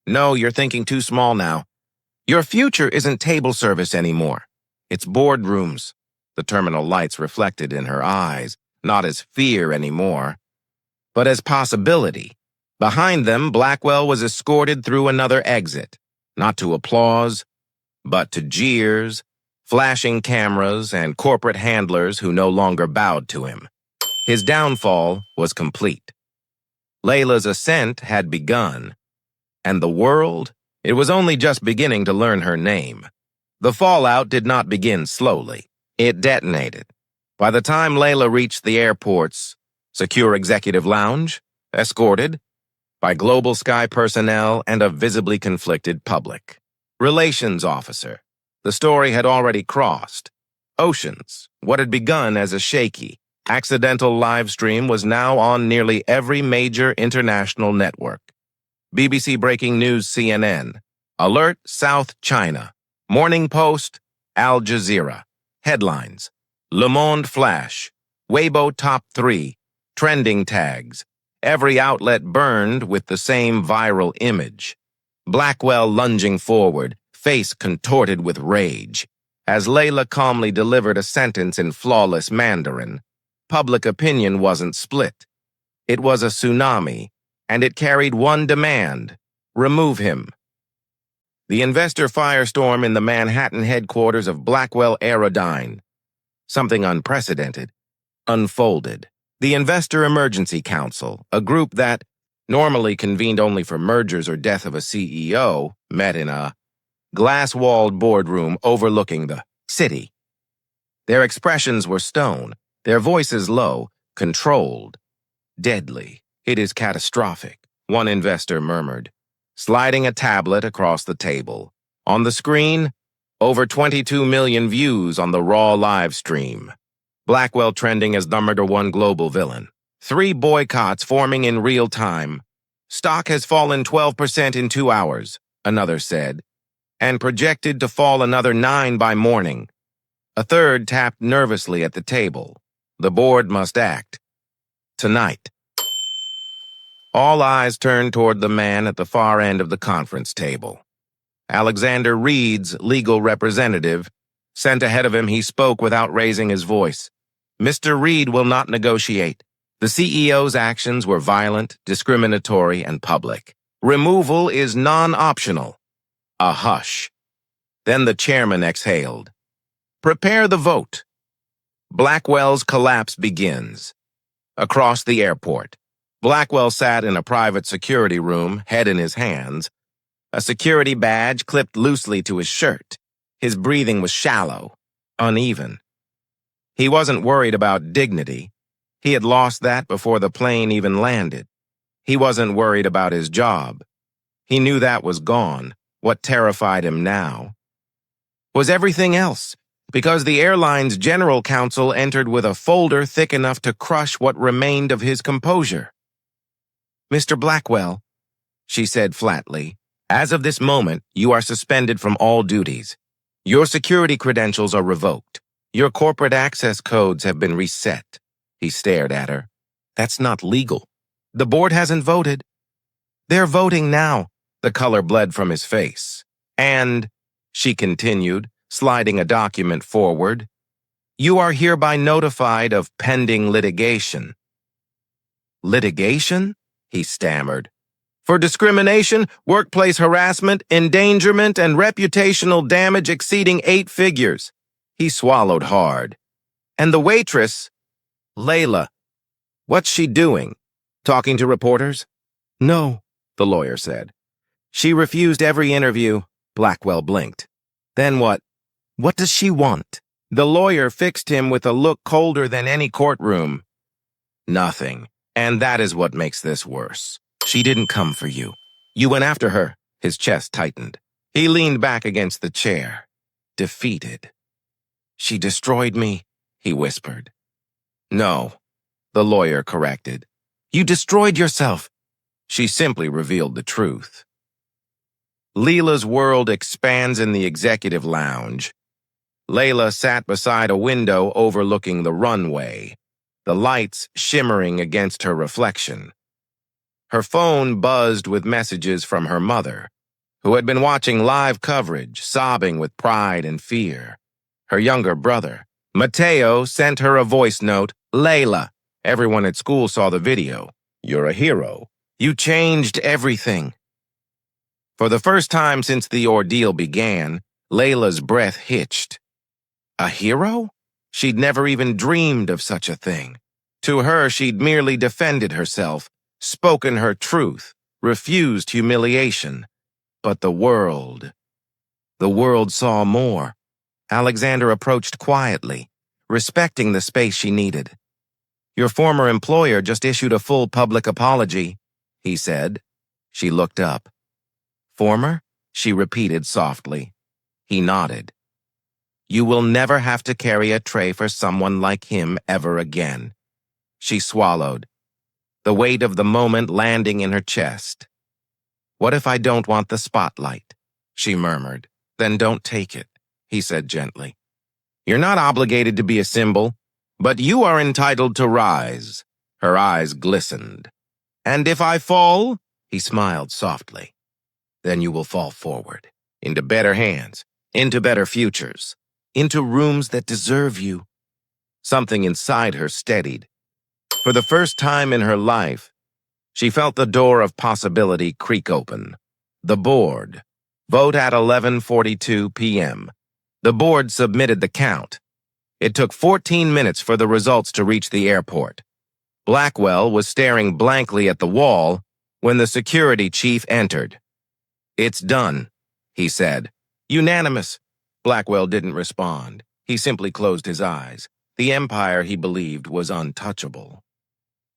S1: "No, you're thinking too small now. Your future isn't table service anymore. It's boardrooms." The terminal lights reflected in her eyes, not as fear anymore, but as possibility. Behind them, Blackwell was escorted through another exit, not to applause, but to jeers, flashing cameras, and corporate handlers who no longer bowed to him. His downfall was complete. Layla's ascent had begun, and the world, it was only just beginning to learn her name. The fallout did not begin slowly. It detonated. By the time Layla reached the airport's secure executive lounge, escorted by Global Sky personnel and a visibly conflicted public relations officer, the story had already crossed oceans. What had begun as a shaky, accidental live stream was now on nearly every major international network. BBC Breaking News CNN, Alert South China, Morning Post, Al Jazeera. Headlines, Le Monde Flash, Weibo Top 3, trending tags. Every outlet burned with the same viral image. Blackwell lunging forward, face contorted with rage. As Layla calmly delivered a sentence in flawless Mandarin, public opinion wasn't split. It was a tsunami, and it carried one demand: remove him. The investor firestorm in the Manhattan headquarters of Blackwell Aerodyne. Something unprecedented unfolded. The Investor Emergency Council, a group that, normally convened only for mergers or death of a CEO, met in a glass-walled boardroom overlooking the city. Their expressions were stone, their voices low, controlled, deadly. "It is catastrophic," one investor murmured, sliding a tablet across the table. On the screen, over 22 million views on the raw live stream. Blackwell trending as #1 global villain. 3 boycotts forming in real time. "Stock has fallen 12% in 2 hours, another said, and projected to fall another 9 by morning. A third tapped nervously at the table. "The board must act. Tonight." All eyes turned toward the man at the far end of the conference table. Alexander Reed's legal representative. Sent ahead of him, he spoke without raising his voice. "Mr. Reed will not negotiate. The CEO's actions were violent, discriminatory, and public. Removal is non-optional." A hush. Then the chairman exhaled. "Prepare the vote." Blackwell's collapse begins. Across the airport, Blackwell sat in a private security room, head in his hands, a security badge clipped loosely to his shirt. His breathing was shallow, uneven. He wasn't worried about dignity. He had lost that before the plane even landed. He wasn't worried about his job. He knew that was gone. What terrified him now was everything else, because the airline's general counsel entered with a folder thick enough to crush what remained of his composure. "Mr. Blackwell," she said flatly, "as of this moment, you are suspended from all duties. Your security credentials are revoked. Your corporate access codes have been reset." He stared at her. "That's not legal. The board hasn't voted." "They're voting now." The color bled from his face. "And," she continued, sliding a document forward, "you are hereby notified of pending litigation." "Litigation?" he stammered. "For discrimination, workplace harassment, endangerment, and reputational damage exceeding 8 figures." He swallowed hard. "And the waitress, Layla, what's she doing? Talking to reporters?" "No," the lawyer said. "She refused every interview." Blackwell blinked. "Then what? What does she want?" The lawyer fixed him with a look colder than any courtroom. "Nothing. And that is what makes this worse. She didn't come for you. You went after her." His chest tightened. He leaned back against the chair, defeated. "She destroyed me," he whispered. "No," the lawyer corrected. "You destroyed yourself." She simply revealed the truth. Leela's world expands in the executive lounge. Layla sat beside a window overlooking the runway, the lights shimmering against her reflection. Her phone buzzed with messages from her mother, who had been watching live coverage, sobbing with pride and fear. Her younger brother, Mateo, sent her a voice note. "Layla, everyone at school saw the video. You're a hero. You changed everything." For the first time since the ordeal began, Layla's breath hitched. A hero? She'd never even dreamed of such a thing. To her, she'd merely defended herself, spoken her truth, refused humiliation. But the world saw more. Alexander approached quietly, respecting the space she needed. "Your former employer just issued a full public apology," he said. She looked up. "Former?" she repeated softly. He nodded. "You will never have to carry a tray for someone like him ever again." She swallowed, the weight of the moment landing in her chest. "What if I don't want the spotlight?" she murmured. "Then don't take it," he said gently. "You're not obligated to be a symbol, but you are entitled to rise." Her eyes glistened. "And if I fall," he smiled softly, "then you will fall forward, into better hands, into better futures, into rooms that deserve you." Something inside her steadied. For the first time in her life, she felt the door of possibility creak open. The board. Vote at 11:42 p.m. The board submitted the count. It took 14 minutes for the results to reach the airport. Blackwell was staring blankly at the wall when the security chief entered. "It's done," he said. "Unanimous." Blackwell didn't respond. He simply closed his eyes. The empire, he believed, was untouchable.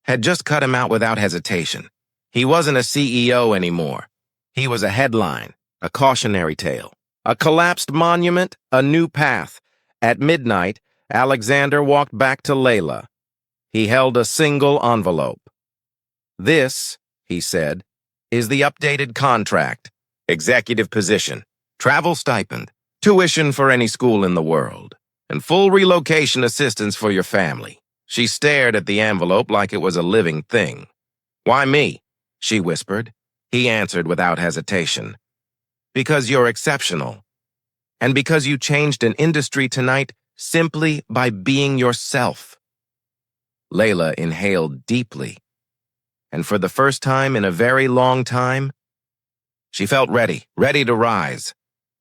S1: Had just cut him out without hesitation. He wasn't a CEO anymore. He was a headline, a cautionary tale, a collapsed monument, a new path. At midnight, Alexander walked back to Layla. He held a single envelope. "This," he said, "is the updated contract, executive position, travel stipend, tuition for any school in the world, and full relocation assistance for your family." She stared at the envelope like it was a living thing. "Why me?" she whispered. He answered without hesitation. "Because you're exceptional. And because you changed an industry tonight simply by being yourself." Layla inhaled deeply. And for the first time in a very long time, she felt ready to rise,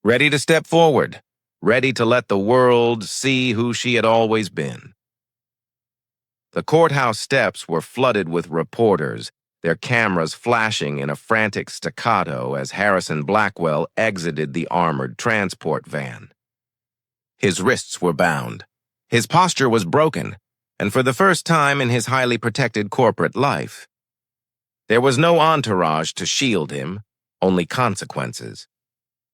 S1: ready to step forward, ready to let the world see who she had always been. The courthouse steps were flooded with reporters, their cameras flashing in a frantic staccato as Harrison Blackwell exited the armored transport van. His wrists were bound. His posture was broken, and for the first time in his highly protected corporate life, there was no entourage to shield him, only consequences.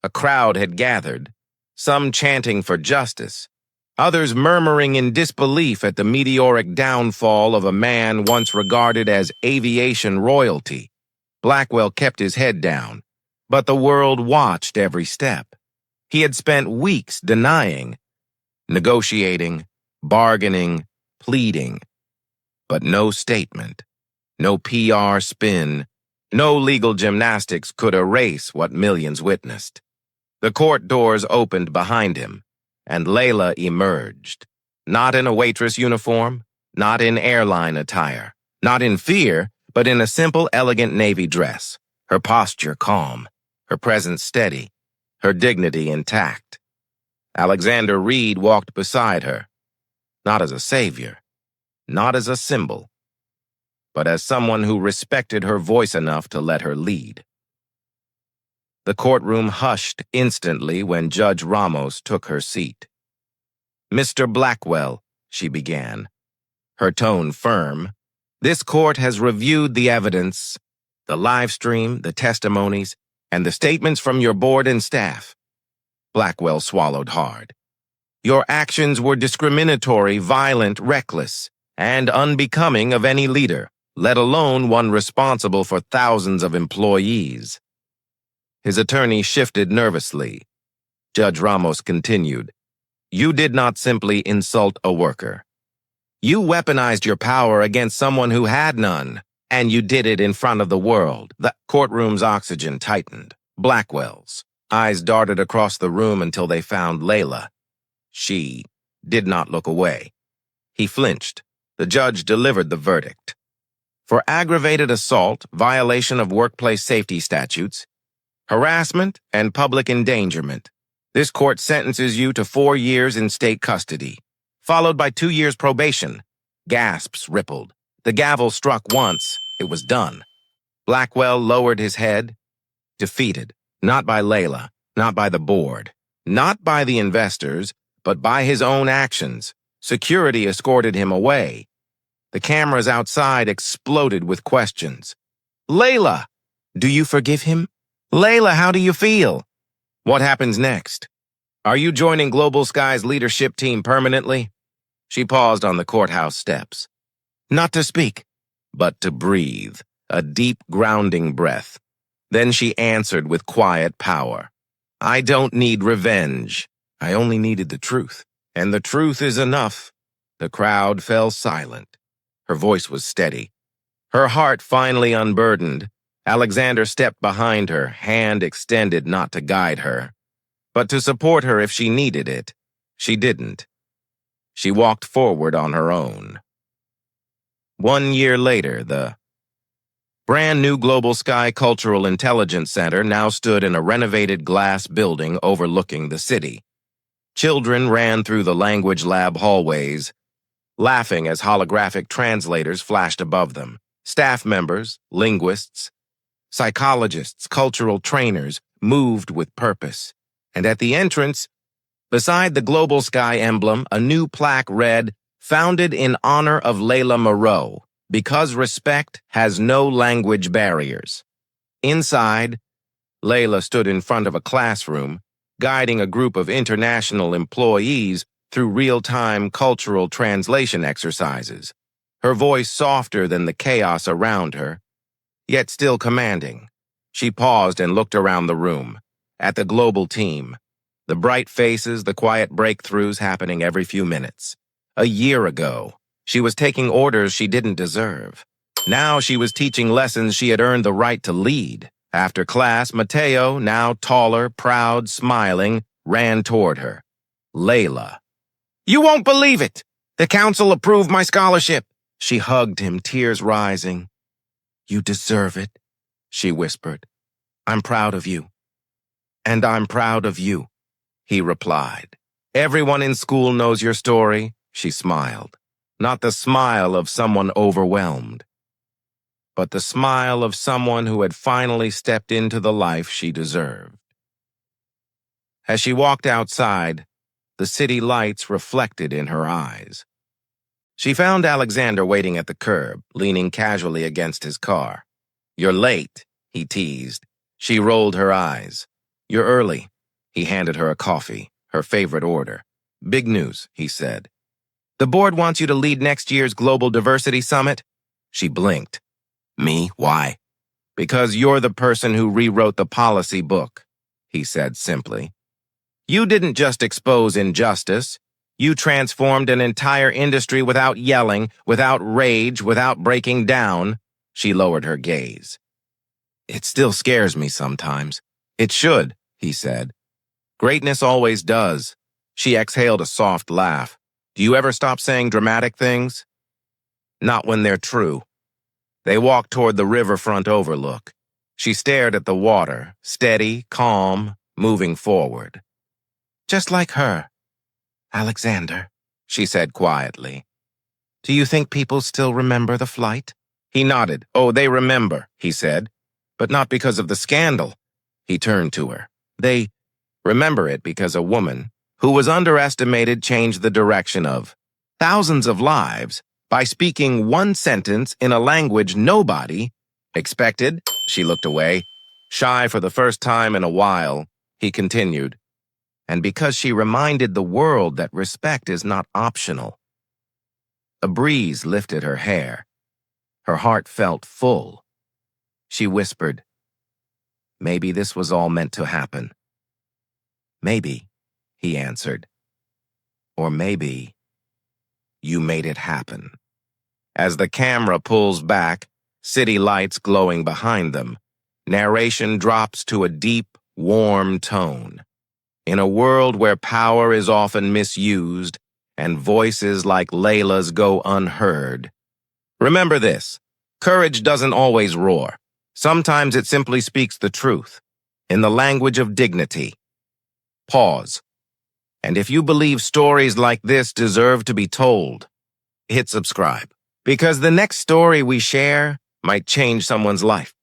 S1: A crowd had gathered, some chanting for justice, others murmuring in disbelief at the meteoric downfall of a man once regarded as aviation royalty. Blackwell kept his head down, but the world watched every step. He had spent weeks denying, negotiating, bargaining, pleading, but no statement, no PR spin, no legal gymnastics could erase what millions witnessed. The court doors opened behind him, and Layla emerged, not in a waitress uniform, not in airline attire, not in fear, but in a simple, elegant navy dress, her posture calm, her presence steady, her dignity intact. Alexander Reed walked beside her, not as a savior, not as a symbol, but as someone who respected her voice enough to let her lead. The courtroom hushed instantly when Judge Ramos took her seat. "Mr. Blackwell," she began, her tone firm, "this court has reviewed the evidence, the live stream, the testimonies, and the statements from your board and staff." Blackwell swallowed hard. "Your actions were discriminatory, violent, reckless, and unbecoming of any leader, let alone one responsible for thousands of employees." His attorney shifted nervously. Judge Ramos continued, "You did not simply insult a worker. You weaponized your power against someone who had none, and you did it in front of the world." The courtroom's oxygen tightened. Blackwell's eyes darted across the room until they found Layla. She did not look away. He flinched. The judge delivered the verdict. For aggravated assault, violation of workplace safety statutes, harassment, and public endangerment, this court sentences you to 4 years in state custody, followed by 2 years probation. Gasps rippled. The gavel struck once. It was done. Blackwell lowered his head, defeated, not by Layla, not by the board, not by the investors, but by his own actions. Security escorted him away. The cameras outside exploded with questions. "Layla, do you forgive him? Layla, how do you feel? What happens next? Are you joining Global Sky's leadership team permanently?" She paused on the courthouse steps. Not to speak, but to breathe, a deep, grounding breath. Then she answered with quiet power. "I don't need revenge. I only needed the truth. And the truth is enough." The crowd fell silent. Her voice was steady. Her heart finally unburdened. Alexander stepped behind her, hand extended not to guide her, but to support her if she needed it. She didn't. She walked forward on her own. 1 year later, the brand new Global Sky Cultural Intelligence Center now stood in a renovated glass building overlooking the city. Children ran through the language lab hallways, laughing as holographic translators flashed above them. Staff members, linguists, psychologists, cultural trainers moved with purpose. And at the entrance, beside the Global Sky emblem, a new plaque read, "Founded in honor of Layla Moreau, because respect has no language barriers." Inside, Layla stood in front of a classroom, guiding a group of international employees through real-time cultural translation exercises, her voice softer than the chaos around her, yet still commanding. She paused and looked around the room, at the global team, the bright faces, the quiet breakthroughs happening every few minutes. A year ago, she was taking orders she didn't deserve. Now she was teaching lessons she had earned the right to lead. After class, Mateo, now taller, proud, smiling, ran toward her. "Layla, you won't believe it! The council approved my scholarship!" She hugged him, tears rising. "You deserve it," she whispered. "I'm proud of you." "And I'm proud of you," he replied. "Everyone in school knows your story," she smiled. Not the smile of someone overwhelmed, but the smile of someone who had finally stepped into the life she deserved. As she walked outside, the city lights reflected in her eyes. She found Alexander waiting at the curb, leaning casually against his car. "You're late," he teased. She rolled her eyes. "You're early." He handed her a coffee. her favorite order. Big news, he said. The board wants you to lead next year's Global Diversity Summit. She blinked. Me? Why? Because you're the person who rewrote the policy book, he said simply. You didn't just expose injustice. You transformed an entire industry without yelling, without rage, without breaking down. She lowered her gaze. It still scares me sometimes. It should, he said. Greatness always does. She exhaled a soft laugh. Do you ever stop saying dramatic things? Not when they're true. They walked toward the riverfront overlook. She stared at the water, steady, calm, moving forward. Just like her. Alexander, she said quietly. Do you think people still remember the flight? He nodded. Oh, they remember, he said. But not because of the scandal. He turned to her. They remember it because a woman who was underestimated changed the direction of thousands of lives by speaking one sentence in a language nobody expected. She looked away. Shy for the first time in a while, he continued. And because she reminded the world that respect is not optional. A breeze lifted her hair. Her heart felt full. She whispered, maybe this was all meant to happen. Maybe, he answered. Or maybe you made it happen. As the camera pulls back, city lights glowing behind them, narration drops to a deep, warm tone. In a world where power is often misused and voices like Layla's go unheard, remember this, courage doesn't always roar. Sometimes it simply speaks the truth, in the language of dignity. Pause. And if you believe stories like this deserve to be told, hit subscribe. Because the next story we share might change someone's life.